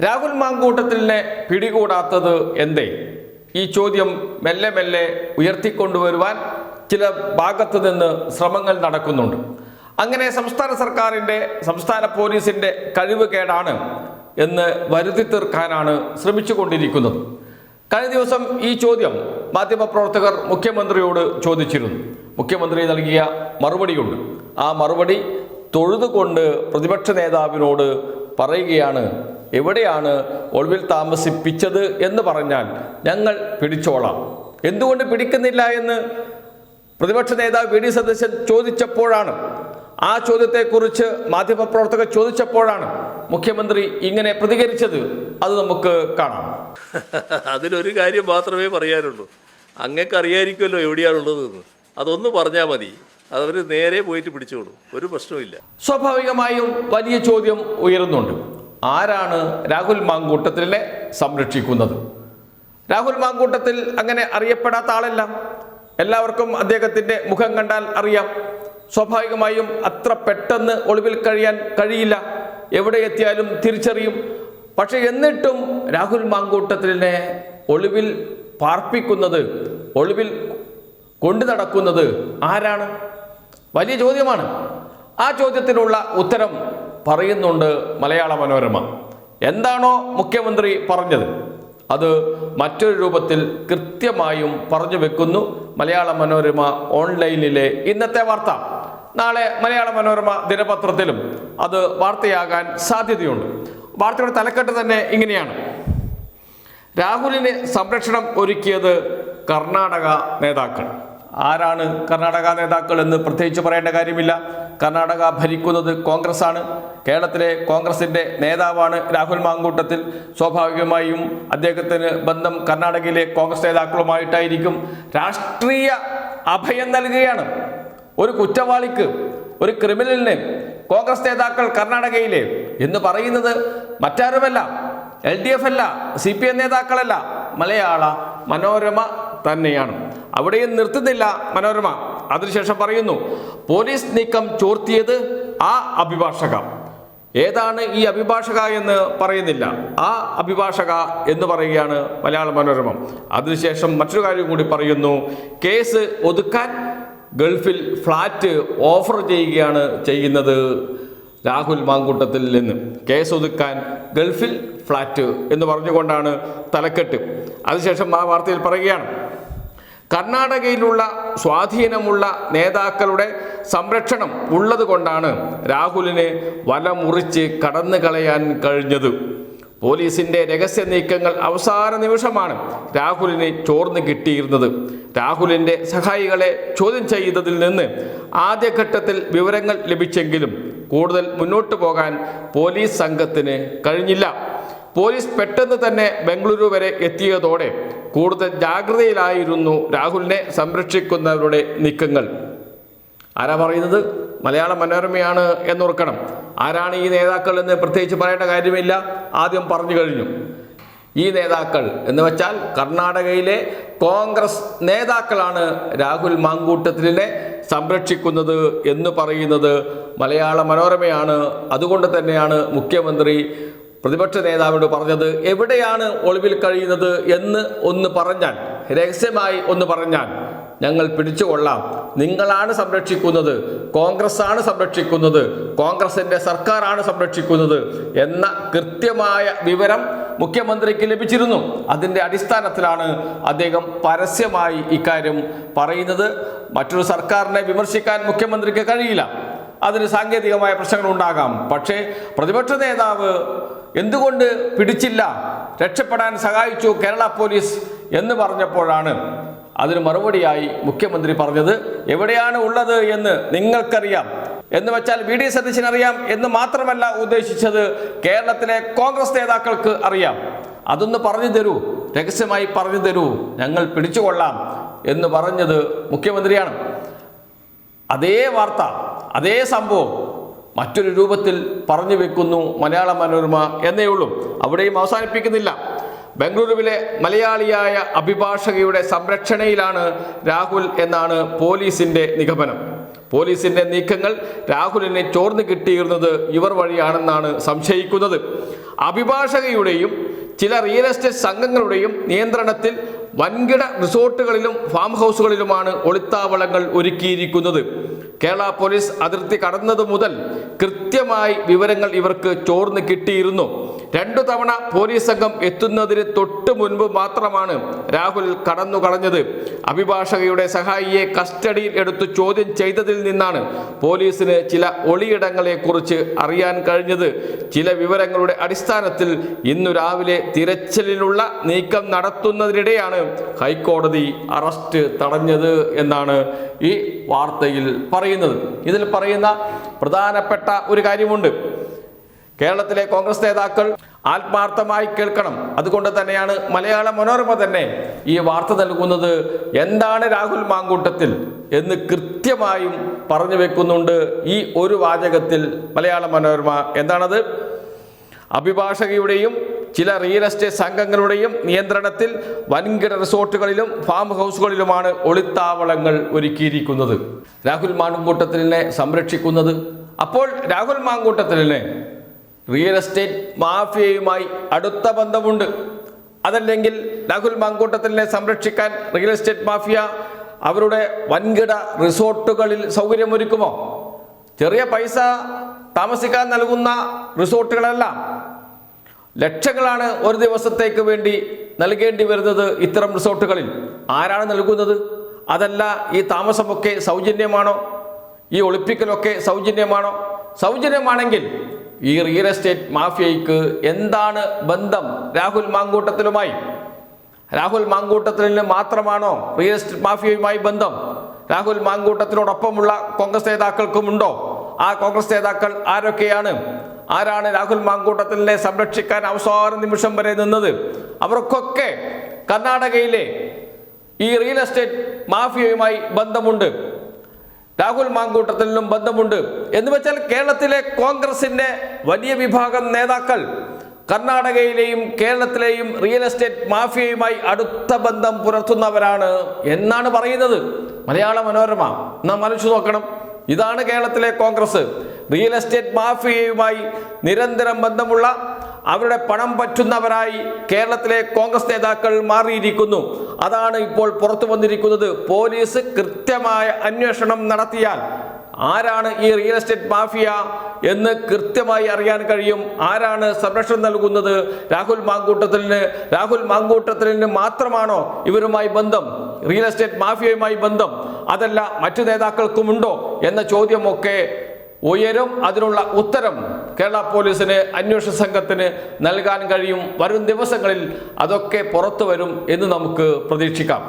രാഹുൽ മാങ്കൂട്ടത്തിലിനെ പിടികൂടാത്തത് എന്തേ? ഈ ചോദ്യം മെല്ലെ മെല്ലെ ഉയർത്തിക്കൊണ്ടുവരുവാൻ ചില ഭാഗത്തു നിന്ന് ശ്രമങ്ങൾ നടക്കുന്നുണ്ട്. അങ്ങനെ സംസ്ഥാന സർക്കാരിൻ്റെ, സംസ്ഥാന പോലീസിൻ്റെ കഴിവ് കേടാണ് എന്ന് വരുത്തി തീർക്കാനാണ് ശ്രമിച്ചുകൊണ്ടിരിക്കുന്നത്. കഴിഞ്ഞ ദിവസം ഈ ചോദ്യം മാധ്യമപ്രവർത്തകർ മുഖ്യമന്ത്രിയോട് ചോദിച്ചിരുന്നു. മുഖ്യമന്ത്രി നൽകിയ മറുപടിയുണ്ട്. ആ മറുപടി തൊഴുതുകൊണ്ട് പ്രതിപക്ഷ നേതാവിനോട് പറയുകയാണ്, എവിടെയാണ് ഒളിവിൽ താമസിപ്പിച്ചത് എന്ന് പറഞ്ഞാൽ ഞങ്ങൾ പിടിച്ചോളാം. എന്തുകൊണ്ട് പിടിക്കുന്നില്ല എന്ന് പ്രതിപക്ഷ നേതാവ് വി ഡി സതീശൻ ചോദിച്ചപ്പോഴാണ്, ആ ചോദ്യത്തെക്കുറിച്ച് മാധ്യമപ്രവർത്തകർ ചോദിച്ചപ്പോഴാണ് മുഖ്യമന്ത്രി ഇങ്ങനെ പ്രതികരിച്ചത്. അത് നമുക്ക് കാണാം. അതിലൊരു കാര്യം മാത്രമേ പറയാനുള്ളൂ. അങ്ങക്ക് അറിയായിരിക്കുമല്ലോ എവിടെയാണുള്ളതെന്ന്. അതൊന്ന് പറഞ്ഞാൽ മതി, അതവർ നേരെ പോയിട്ട് പിടിച്ചോളൂ, ഒരു പ്രശ്നവുമില്ല. സ്വാഭാവികമായും വലിയ ചോദ്യം ഉയരുന്നുണ്ട്. ആരാണ് രാഹുൽ മാങ്കൂട്ടത്തിലിനെ സംരക്ഷിക്കുന്നത്? രാഹുൽ മാങ്കൂട്ടത്തിൽ അങ്ങനെ അറിയപ്പെടാത്ത ആളല്ല. എല്ലാവർക്കും അദ്ദേഹത്തിൻ്റെ മുഖം കണ്ടാൽ അറിയാം. സ്വാഭാവികമായും അത്ര പെട്ടെന്ന് ഒളിവിൽ കഴിയാൻ കഴിയില്ല. എവിടെ എത്തിയാലും തിരിച്ചറിയും. പക്ഷെ എന്നിട്ടും രാഹുൽ മാങ്കൂട്ടത്തിലിനെ ഒളിവിൽ പാർപ്പിക്കുന്നത്, ഒളിവിൽ കൊണ്ടു നടക്കുന്നത് ആരാണ്? വലിയ ചോദ്യമാണ്. ആ ചോദ്യത്തിനുള്ള ഉത്തരം പറയുന്നുണ്ട് മലയാള മനോരമ. എന്താണോ മുഖ്യമന്ത്രി പറഞ്ഞത് അത് മറ്റൊരു രൂപത്തിൽ കൃത്യമായും പറഞ്ഞു വെക്കുന്നു മലയാള മനോരമ ഓൺലൈനിലെ ഇന്നത്തെ വാർത്ത. നാളെ മലയാള മനോരമ ദിനപത്രത്തിലും അത് വാർത്തയാകാൻ സാധ്യതയുണ്ട്. വാർത്തയുടെ തലക്കെട്ട് തന്നെ ഇങ്ങനെയാണ്: രാഹുലിന് സംരക്ഷണം ഒരുക്കിയത് കർണാടക നേതാക്കൾ. ആരാണ് കർണാടക നേതാക്കൾ എന്ന് പ്രത്യേകിച്ച് പറയേണ്ട കാര്യമില്ല. കർണാടക ഭരിക്കുന്നത് കോൺഗ്രസ് ആണ്. കേരളത്തിലെ കോൺഗ്രസിൻ്റെ നേതാവാണ് രാഹുൽ മാങ്കൂട്ടത്തിൽ. സ്വാഭാവികമായും അദ്ദേഹത്തിന് ബന്ധം കർണാടകയിലെ കോൺഗ്രസ് നേതാക്കളുമായിട്ടായിരിക്കും. രാഷ്ട്രീയ അഭയം നൽകുകയാണ് ഒരു കുറ്റവാളിക്ക്, ഒരു ക്രിമിനലിന് കോൺഗ്രസ് നേതാക്കൾ കർണാടകയിലെ എന്ന് പറയുന്നത് മറ്റാരുമല്ല, LDF അല്ല, CPM നേതാക്കളല്ല, മലയാള മനോരമ തന്നെയാണ്. അവിടെയും നിർത്തുന്നില്ല മനോരമ. അതിനുശേഷം പറയുന്നു, പോലീസ് നീക്കം ചോർത്തിയത് ആ അഭിഭാഷക. ഏതാണ് ഈ അഭിഭാഷക എന്ന് പറയുന്നില്ല, ആ അഭിഭാഷക എന്ന് പറയുകയാണ് മലയാള മനോരമ. അതിനുശേഷം മറ്റൊരു കാര്യം കൂടി പറയുന്നു, കേസ് ഒതുക്കാൻ ഗൾഫിൽ ഫ്ലാറ്റ് ഓഫർ ചെയ്യുകയാണ് ചെയ്യുന്നത് രാഹുൽ മാങ്കൂട്ടത്തിൽ നിന്ന്. കേസ് ഒതുക്കാൻ ഗൾഫിൽ ഫ്ലാറ്റ് എന്ന് പറഞ്ഞുകൊണ്ടാണ് തലക്കെട്ട്. അതിനുശേഷം ആ വാർത്തയിൽ പറയുകയാണ്, കർണാടകയിലുള്ള സ്വാധീനമുള്ള നേതാക്കളുടെ സംരക്ഷണം ഉള്ളത് കൊണ്ടാണ് രാഹുലിന് വല മുറിച്ച് കടന്നു കളയാൻ കഴിഞ്ഞത്. പോലീസിന്റെ രഹസ്യ നീക്കങ്ങൾ അവസാന നിമിഷമാണ് രാഹുലിന് ചോർന്ന് കിട്ടിയിരുന്നത്. രാഹുലിന്റെ സഹായികളെ ചോദ്യം ചെയ്തതിൽ നിന്ന് ആദ്യഘട്ടത്തിൽ വിവരങ്ങൾ ലഭിച്ചെങ്കിലും കൂടുതൽ മുന്നോട്ട് പോകാൻ പോലീസ് സംഘത്തിന് കഴിഞ്ഞില്ല. പോലീസ് പെട്ടെന്ന് തന്നെ ബംഗളൂരു വരെ എത്തിയതോടെ കൂടുതൽ ജാഗ്രതയിലായിരുന്നു രാഹുലിനെ സംരക്ഷിക്കുന്നവരുടെ നീക്കങ്ങൾ. ആരാ പറയുന്നത്? മലയാള മനോരമയാണ് എന്നോർക്കണം. ആരാണ് ഈ നേതാക്കൾ എന്ന് പ്രത്യേകിച്ച് പറയേണ്ട കാര്യമില്ല, ആദ്യം പറഞ്ഞു കഴിഞ്ഞു. ഈ നേതാക്കൾ എന്ന് വെച്ചാൽ കർണാടകയിലെ കോൺഗ്രസ് നേതാക്കളാണ് രാഹുൽ മാങ്കൂട്ടത്തിലിനെ സംരക്ഷിക്കുന്നത് എന്ന് പറയുന്നത് മലയാള മനോരമയാണ്. അതുകൊണ്ട് തന്നെയാണ് മുഖ്യമന്ത്രി പ്രതിപക്ഷ നേതാവിനോട് പറഞ്ഞത്, എവിടെയാണ് ഒളിവിൽ കഴിയുന്നത് എന്ന് ഒന്ന് പറഞ്ഞാൽ, രഹസ്യമായി ഒന്ന് പറഞ്ഞാൽ ഞങ്ങൾ പിടിച്ചുകൊള്ളാം. നിങ്ങളാണ് സംരക്ഷിക്കുന്നത്, കോൺഗ്രസ് ആണ് സംരക്ഷിക്കുന്നത്, കോൺഗ്രസിൻ്റെ സർക്കാരാണ് സംരക്ഷിക്കുന്നത് എന്ന കൃത്യമായ വിവരം മുഖ്യമന്ത്രിക്ക് ലഭിച്ചിരുന്നു. അതിൻ്റെ അടിസ്ഥാനത്തിലാണ് അദ്ദേഹം പരസ്യമായി ഇക്കാര്യം പറയുന്നത്. മറ്റൊരു സർക്കാരിനെ വിമർശിക്കാൻ മുഖ്യമന്ത്രിക്ക് കഴിയില്ല, അതിന് സാങ്കേതികമായ പ്രശ്നങ്ങൾ ഉണ്ടാകാം. പക്ഷേ പ്രതിപക്ഷ നേതാവ് എന്തുകൊണ്ട് പിടിച്ചില്ല, രക്ഷപ്പെടാൻ സഹായിച്ചു കേരള പോലീസ് എന്ന് പറഞ്ഞപ്പോഴാണ് അതിന് മറുപടിയായി മുഖ്യമന്ത്രി പറഞ്ഞത്, എവിടെയാണ് ഉള്ളത് എന്ന് നിങ്ങൾക്കറിയാം. എന്ന് വെച്ചാൽ വി ഡി സതീശൻ അറിയാം എന്ന് മാത്രമല്ല ഉദ്ദേശിച്ചത്, കേരളത്തിലെ കോൺഗ്രസ് നേതാക്കൾക്ക് അറിയാം. അതൊന്ന് പറഞ്ഞു തരൂ, രഹസ്യമായി പറഞ്ഞു തരൂ, ഞങ്ങൾ പിടിച്ചുകൊള്ളാം എന്ന് പറഞ്ഞത് മുഖ്യമന്ത്രിയാണ്. അതേ വാർത്ത, അതേ സംഭവം മറ്റൊരു രൂപത്തിൽ പറഞ്ഞു വെക്കുന്നു മലയാള മനോരമ എന്നേ ഉള്ളൂ. അവിടെയും അവസാനിപ്പിക്കുന്നില്ല. ബംഗളൂരുവിലെ മലയാളിയായ അഭിഭാഷകയുടെ സംരക്ഷണയിലാണ് രാഹുൽ എന്നാണ് പോലീസിന്റെ നിഗമനം. പോലീസിന്റെ നീക്കങ്ങൾ രാഹുലിനെ ചോർന്നു കിട്ടിയിരുന്നത് ഇവർ വഴിയാണെന്നാണ് സംശയിക്കുന്നത്. അഭിഭാഷകയുടെയും ചില റിയൽ എസ്റ്റേറ്റ് സംഘങ്ങളുടെയും നിയന്ത്രണത്തിൽ വൻകിട റിസോർട്ടുകളിലും ഫാം ഹൗസുകളിലുമാണ് ഒളിത്താവളങ്ങൾ ഒരുക്കിയിരിക്കുന്നത്. കേരള പോലീസ് അതിർത്തി കടന്നത് മുതൽ കൃത്യമായി വിവരങ്ങൾ ഇവർക്ക് ചോർന്ന് കിട്ടിയിരുന്നു. 2 തവണ പോലീസ് സംഘം എത്തുന്നതിന് തൊട്ട് മുൻപ് മാത്രമാണ് രാഹുൽ കടന്നു കളഞ്ഞത്. അഭിഭാഷകയുടെ സഹായിയെ കസ്റ്റഡിയിൽ എടുത്തു ചോദ്യം ചെയ്തതിൽ നിന്നാണ് പോലീസിന് ചില ഒളിയിടങ്ങളെ കുറിച്ച് അറിയാൻ കഴിഞ്ഞത്. ചില വിവരങ്ങളുടെ അടിസ്ഥാനത്തിൽ ഇന്നു രാവിലെ തിരച്ചിലിനുള്ള നീക്കം നടത്തുന്നതിനിടെയാണ് ഹൈക്കോടതി അറസ്റ്റ് തടഞ്ഞത് എന്നാണ് ഈ വാർത്തയിൽ പറയുന്നത്. ഇതിൽ പറയുന്ന പ്രധാനപ്പെട്ട ഒരു കാര്യമുണ്ട്. കേരളത്തിലെ കോൺഗ്രസ് നേതാക്കൾ ആത്മാർത്ഥമായി കേൾക്കണം. അതുകൊണ്ട് തന്നെയാണ് മലയാള മനോരമ തന്നെ ഈ വാർത്ത നൽകുന്നത്. എന്താണ് രാഹുൽ മാങ്കൂട്ടത്തിൽ എന്ന് കൃത്യമായും പറഞ്ഞു വെക്കുന്നുണ്ട് ഈ ഒരു വാചകത്തിൽ മലയാള മനോരമ. എന്താണത്? അഭിഭാഷകയുടെയും ചില റിയൽ എസ്റ്റേറ്റ് സംഘങ്ങളുടെയും നിയന്ത്രണത്തിൽ വൻകിട റിസോർട്ടുകളിലും ഫാം ഹൗസുകളിലുമാണ് ഒളിത്താവളങ്ങൾ ഒരുക്കിയിരിക്കുന്നത്. രാഹുൽ മാങ്കൂട്ടത്തിലിനെ സംരക്ഷിക്കുന്നത്. അപ്പോൾ രാഹുൽ മാങ്കൂട്ടത്തിലിനെ റിയൽ എസ്റ്റേറ്റ് മാഫിയയുമായി അടുത്ത ബന്ധമുണ്ട്. അതല്ലെങ്കിൽ രാഹുൽ മാങ്കൂട്ടത്തിലിനെ സംരക്ഷിക്കാൻ റിയൽ എസ്റ്റേറ്റ് മാഫിയ അവരുടെ വൻകിട റിസോർട്ടുകളിൽ സൗകര്യമൊരുക്കുമോ? ചെറിയ പൈസ താമസിക്കാൻ നൽകുന്ന റിസോർട്ടുകളല്ല, ലക്ഷങ്ങളാണ് ഒരു ദിവസത്തേക്ക് വേണ്ടി നൽകേണ്ടി വരുന്നത് ഇത്തരം റിസോർട്ടുകളിൽ. ആരാണ് നൽകുന്നത്? അതല്ല ഈ താമസമൊക്കെ സൗജന്യമാണോ? ഈ ഒളിപ്പിക്കലൊക്കെ സൗജന്യമാണോ? സൗജന്യമാണെങ്കിൽ ഈ റിയൽ എസ്റ്റേറ്റ് മാഫിയയ്ക്ക് എന്താണ് ബന്ധം രാഹുൽ മാങ്കൂട്ടത്തിലുമായി? രാഹുൽ മാങ്കൂട്ടത്തിന് മാത്രമാണോ റിയൽ എസ്റ്റേറ്റ് മാഫിയയുമായി ബന്ധം? രാഹുൽ മാങ്കൂട്ടത്തിനോടൊപ്പമുള്ള കോൺഗ്രസ് നേതാക്കൾക്കുമുണ്ടോ? ആ കോൺഗ്രസ് നേതാക്കൾ ആരൊക്കെയാണ്? ആരാണ് രാഹുൽ മാങ്കൂട്ടത്തിനെ സംരക്ഷിക്കാൻ അവസാന നിമിഷം വരെ നിന്നത്? അവർക്കൊക്കെ കർണാടകയിലെ ഈ റിയൽ എസ്റ്റേറ്റ് മാഫിയയുമായി ബന്ധമുണ്ട്. രാഹുൽ മാങ്കൂട്ടത്തിനും ബന്ധമുണ്ട്. എന്ന് വെച്ചാൽ കേരളത്തിലെ കോൺഗ്രസിന്റെ വലിയ വിഭാഗം നേതാക്കൾ കർണാടകയിലെയും കേരളത്തിലെയും റിയൽ എസ്റ്റേറ്റ് മാഫിയയുമായി അടുത്ത ബന്ധം പുലർത്തുന്നവരാണ് എന്നാണ് പറയുന്നത് മലയാള മനോരമ. നാം ആലോചിച്ച് നോക്കണം. ഇതാണ് കേരളത്തിലെ കോൺഗ്രസ്. റിയൽ എസ്റ്റേറ്റ് മാഫിയയുമായി നിരന്തരം ബന്ധമുള്ള, അവരുടെ പണം പറ്റുന്നവരായി കേരളത്തിലെ കോൺഗ്രസ് നേതാക്കൾ മാറിയിരിക്കുന്നു. അതാണ് ഇപ്പോൾ പുറത്തു വന്നിരിക്കുന്നത്. പോലീസ് കൃത്യമായ അന്വേഷണം നടത്തിയാൽ ആരാണ് ഈ റിയൽ എസ്റ്റേറ്റ് മാഫിയ എന്ന് കൃത്യമായി അറിയാൻ കഴിയും. ആരാണ് സംരക്ഷണം നൽകുന്നത് രാഹുൽ മാങ്കൂട്ടത്തിലിന്? രാഹുൽ മാങ്കൂട്ടത്തിലിന് മാത്രമാണോ ഇവരുമായി ബന്ധം, റിയൽ എസ്റ്റേറ്റ് മാഫിയയുമായി ബന്ധം? അതല്ല മറ്റു നേതാക്കൾക്കുമുണ്ടോ എന്ന ചോദ്യമൊക്കെ ഉയരും. അതിനുള്ള ഉത്തരം കേരള പോലീസിന്, അന്വേഷണ സംഘത്തിന് നൽകാൻ കഴിയും. വരും ദിവസങ്ങളിൽ അതൊക്കെ പുറത്തു വരും എന്ന് നമുക്ക് പ്രതീക്ഷിക്കാം.